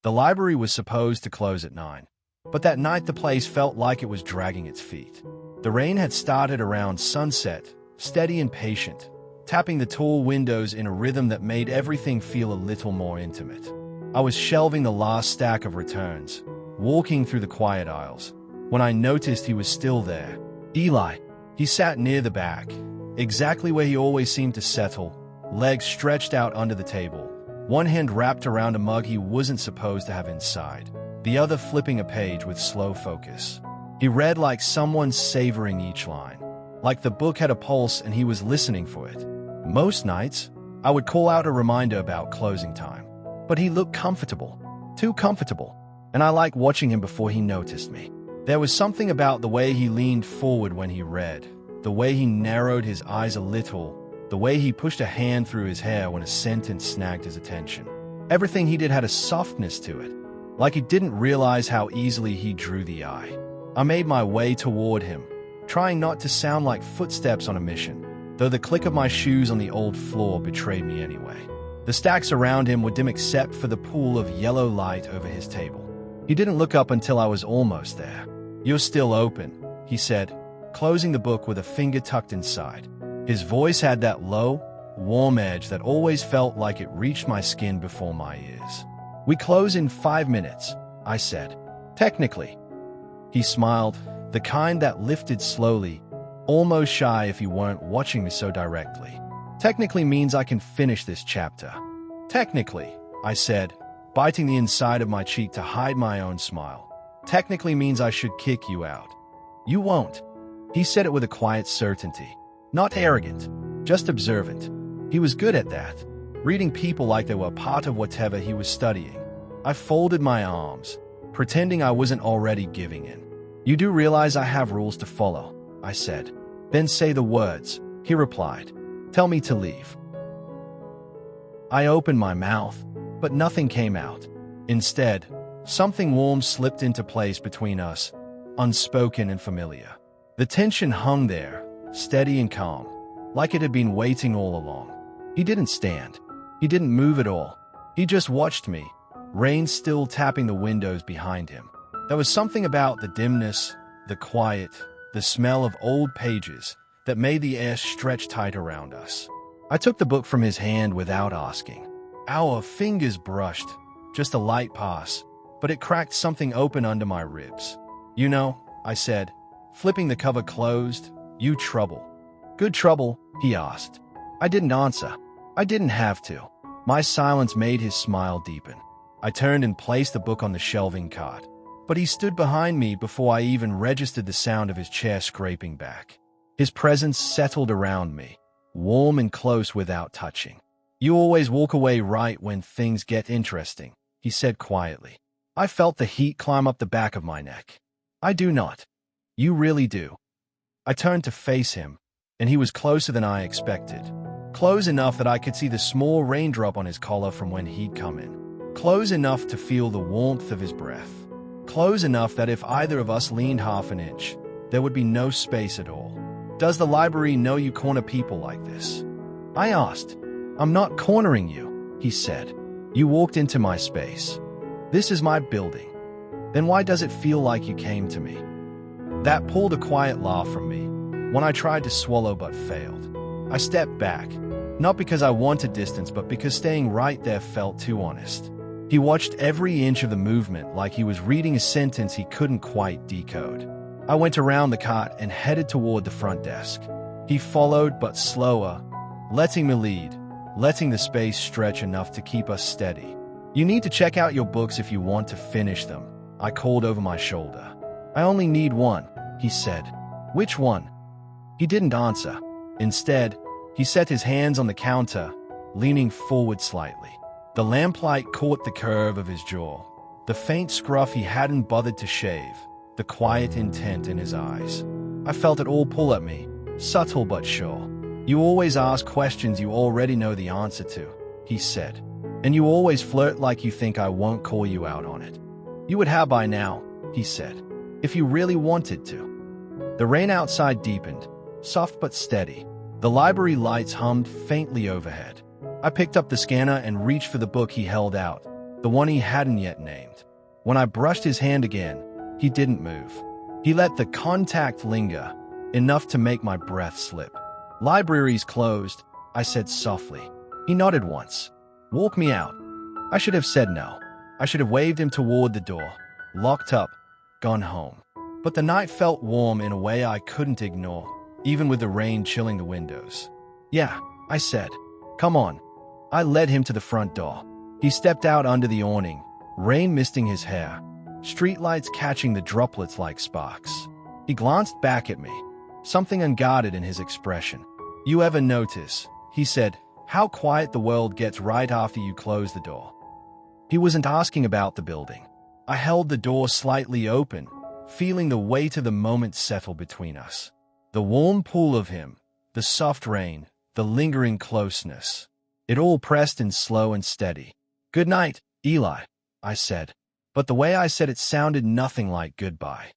The library was supposed to close at 9, but that night the place felt like it was dragging its feet. The rain had started around sunset, steady and patient, tapping the tall windows in a rhythm that made everything feel a little more intimate. I was shelving the last stack of returns, walking through the quiet aisles, when I noticed he was still there. Eli. He sat near the back, exactly where he always seemed to settle, legs stretched out under the table, one hand wrapped around a mug he wasn't supposed to have inside, the other flipping a page with slow focus. He read like someone savoring each line, like the book had a pulse and he was listening for it. Most nights, I would call out a reminder about closing time, but he looked comfortable, too comfortable, and I liked watching him before he noticed me. There was something about the way he leaned forward when he read, the way he narrowed his eyes a little, the way he pushed a hand through his hair when a sentence snagged his attention. Everything he did had a softness to it, like he didn't realize how easily he drew the eye. I made my way toward him, trying not to sound like footsteps on a mission, though the click of my shoes on the old floor betrayed me anyway. The stacks around him were dim except for the pool of yellow light over his table. He didn't look up until I was almost there. "You're still open," he said, closing the book with a finger tucked inside. His voice had that low, warm edge that always felt like it reached my skin before my ears. "We close in 5 minutes," I said. "Technically." He smiled, the kind that lifted slowly, almost shy if he weren't watching me so directly. "Technically means I can finish this chapter." "Technically," I said, biting the inside of my cheek to hide my own smile. "Technically means I should kick you out." "You won't." He said it with a quiet certainty. Not arrogant, just observant. He was good at that, reading people like they were part of whatever he was studying. I folded my arms, pretending I wasn't already giving in. "You do realize I have rules to follow," I said. "Then say the words," he replied. "Tell me to leave." I opened my mouth, but nothing came out. Instead, something warm slipped into place between us, unspoken and familiar. The tension hung there, steady and calm, like it had been waiting all along. He didn't stand. He didn't move at all. He just watched me, rain still tapping the windows behind him. There was something about the dimness, the quiet, the smell of old pages that made the air stretch tight around us. I took the book from his hand without asking. Our fingers brushed, just a light pass, but it cracked something open under my ribs. "You know," I said, flipping the cover closed, "you trouble." "Good trouble?" he asked. I didn't answer. I didn't have to. My silence made his smile deepen. I turned and placed the book on the shelving cart, but he stood behind me before I even registered the sound of his chair scraping back. His presence settled around me, warm and close without touching. "You always walk away right when things get interesting," he said quietly. I felt the heat climb up the back of my neck. "I do not." "You really do." I turned to face him, and he was closer than I expected. Close enough that I could see the small raindrop on his collar from when he'd come in. Close enough to feel the warmth of his breath. Close enough that if either of us leaned half an inch, there would be no space at all. "Does the library know you corner people like this?" I asked. "I'm not cornering you," he said. "You walked into my space. This is my building. Then why does it feel like you came to me?" That pulled a quiet laugh from me, one I tried to swallow but failed. I stepped back, not because I wanted distance, but because staying right there felt too honest. He watched every inch of the movement like he was reading a sentence he couldn't quite decode. I went around the cart and headed toward the front desk. He followed, but slower, letting me lead, letting the space stretch enough to keep us steady. "You need to check out your books if you want to finish them," I called over my shoulder. "I only need one," he said. "Which one?" He didn't answer. Instead, he set his hands on the counter, leaning forward slightly. The lamplight caught the curve of his jaw, the faint scruff he hadn't bothered to shave, the quiet intent in his eyes. I felt it all pull at me, subtle but sure. "You always ask questions you already know the answer to," he said. "And you always flirt like you think I won't call you out on it." "You would have by now," he said, "if you really wanted to." The rain outside deepened, soft but steady. The library lights hummed faintly overhead. I picked up the scanner and reached for the book he held out, the one he hadn't yet named. When I brushed his hand again, he didn't move. He let the contact linger, enough to make my breath slip. "Library's closed," I said softly. He nodded once. "Walk me out." I should have said no. I should have waved him toward the door. Locked up, gone home. But the night felt warm in a way I couldn't ignore, even with the rain chilling the windows. "Yeah," I said. "Come on." I led him to the front door. He stepped out under the awning, rain misting his hair, streetlights catching the droplets like sparks. He glanced back at me, something unguarded in his expression. "You ever notice," he said, "how quiet the world gets right after you close the door?" He wasn't asking about the building. I held the door slightly open, feeling the weight of the moment settle between us. The warm pull of him, the soft rain, the lingering closeness. It all pressed in slow and steady. "Good night, Eli," I said. But the way I said it sounded nothing like goodbye.